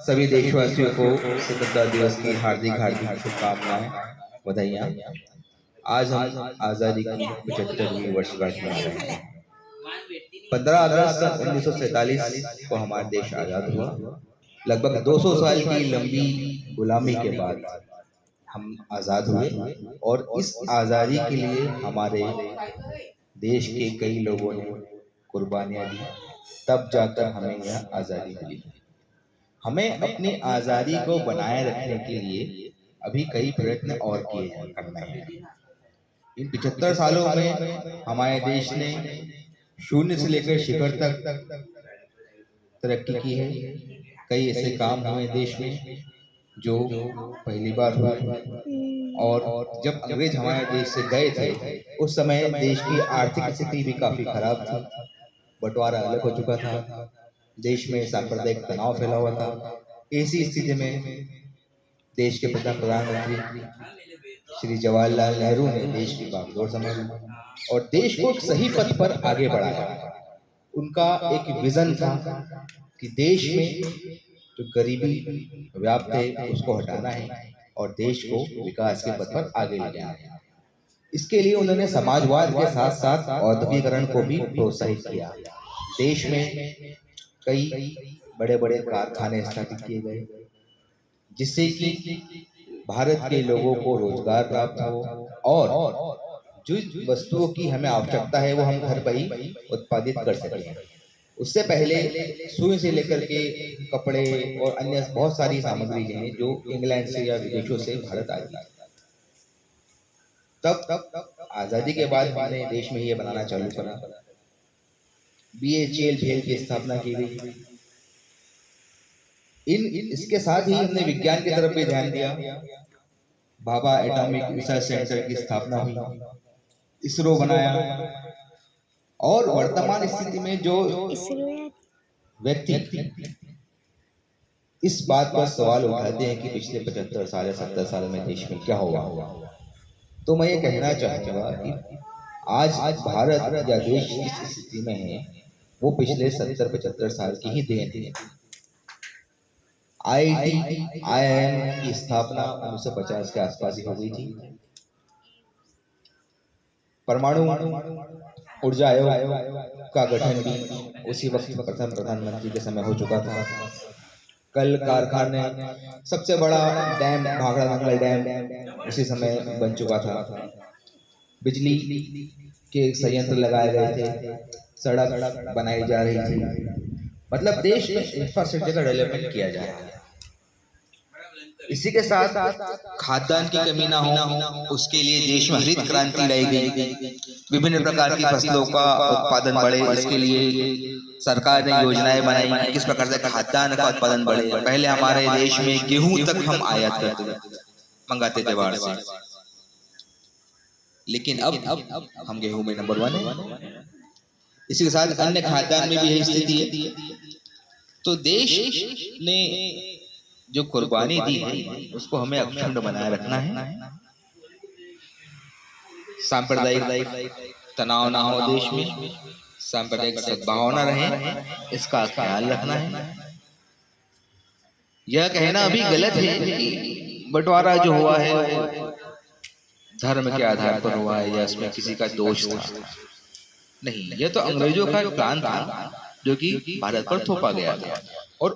सभी देशवासियों को स्वतंत्रता दिवस की हार्दिक हार्दिक शुभकामनाएं, बधाइयाँ। आज हम आज़ादी की 75वीं वर्षगांठ मना रहे हैं। 15 अगस्त सन 1947 को हमारा देश आज़ाद हुआ। लगभग 200 साल की लंबी गुलामी के बाद हम आज़ाद हुए और इस आज़ादी के लिए हमारे देश के कई लोगों ने कुर्बानियाँ दी, तब जाकर हमें यह आज़ादी मिली। हमें अपनी आज़ादी को बनाए रखने के लिए अभी कई प्रयत्न और किए करने हैं। इन 75 सालों में हमारे देश ने शून्य से लेकर शिखर तक तरक्की की है। कई ऐसे काम हुए देश में जो पहली बार हुए, और जब अंग्रेज हमारे देश से गए थे उस समय देश की आर्थिक स्थिति भी काफी खराब थी। बंटवारा अलग हो चुका था, देश में सांप्रदायिक तनाव फैला हुआ था। ऐसी स्थिति में देश के प्रधानमंत्री श्री जवाहरलाल नेहरू ने देश की बागडोर संभाली और देश को एक सही पथ पर आगे बढ़ाया। उनका एक विजन था कि देश में जो गरीबी व्याप्त है उसको हटाना है और देश को विकास के पथ पर आगे ले जाना है। इसके लिए उन्होंने समाजवाद के साथ साथ औद्योगिकरण को भी प्रोत्साहित किया। देश में कई बड़े बड़े कारखाने स्थापित किए गए जिससे कि भारत के लोगों को रोजगार प्राप्त हो और जो वस्तुओं की हमें आवश्यकता है वो हम घर पर ही उत्पादित कर सकें। उससे पहले सुई से लेकर के कपड़े और अन्य बहुत सारी सामग्री हैं जो इंग्लैंड से या विदेशों से भारत आई। तब आजादी के बाद हमने देश में ये बनाना चालू करा। BHEL भेल की स्थापना की गई। इसके साथ ही हमने विज्ञान की तरफ भी ध्यान दिया। भाभा एटॉमिक रिसर्च सेंटर की स्थापना हुई, इसरो बनाया और वर्तमान स्थिति में जो व्यक्ति इस बात पर सवाल उठाते हैं कि पिछले 75 साल या 70 साल में देश में क्या हुआ, तो मैं ये कहना चाहूँगा कि आज भारत या देश जिस स्थिति में है वो पिछले 70-75 साल की ही देन है। IIT IIM की स्थापना 1950 के आसपास ही हो गई थी। परमाणु ऊर्जा आयोग का गठन भी उसी वक्त प्रथम प्रधानमंत्री के समय हो चुका था। कल कारखाने, सबसे बड़ा डैम भाखड़ा नंगल डैम उसी समय बन चुका था। बिजली के संयंत्र लगाए गए थे, सड़क बनाई जा रही थी। मतलब देश में इंफ्रास्ट्रक्चर का डेवलपमेंट किया जा रहा है। इसी के साथ खाद्यान्न की कमी ना हो उसके लिए देश में हरित क्रांति लाई गई। विभिन्न प्रकार की फसलों का उत्पादन बढ़े, इसके लिए सरकार ने योजनाएं बनाई किस प्रकार से खाद्यान्न का उत्पादन बढ़े। पहले हमारे देश में गेहूं तक हम आयात करते मंगाते थे बाहर से, लेकिन अब हम गेहूं में नंबर 1 है। इसी के साथ अन्य खाद्यान्न में भी यही स्थिति है। तो देश ने जो कुर्बानी दी है उसको हमें अखंड बनाए रखना है। सांप्रदायिक तनाव ना हो देश में, सांप्रदायिक सद्भावना रहे, इसका ख्याल रखना है। यह कहना अभी गलत है कि बंटवारा जो हुआ है धर्म के आधार पर हुआ है या इसमें किसी का दोष था। नहीं, यह तो अंग्रेजों का प्लान था जो कि भारत पर थोपा गया था और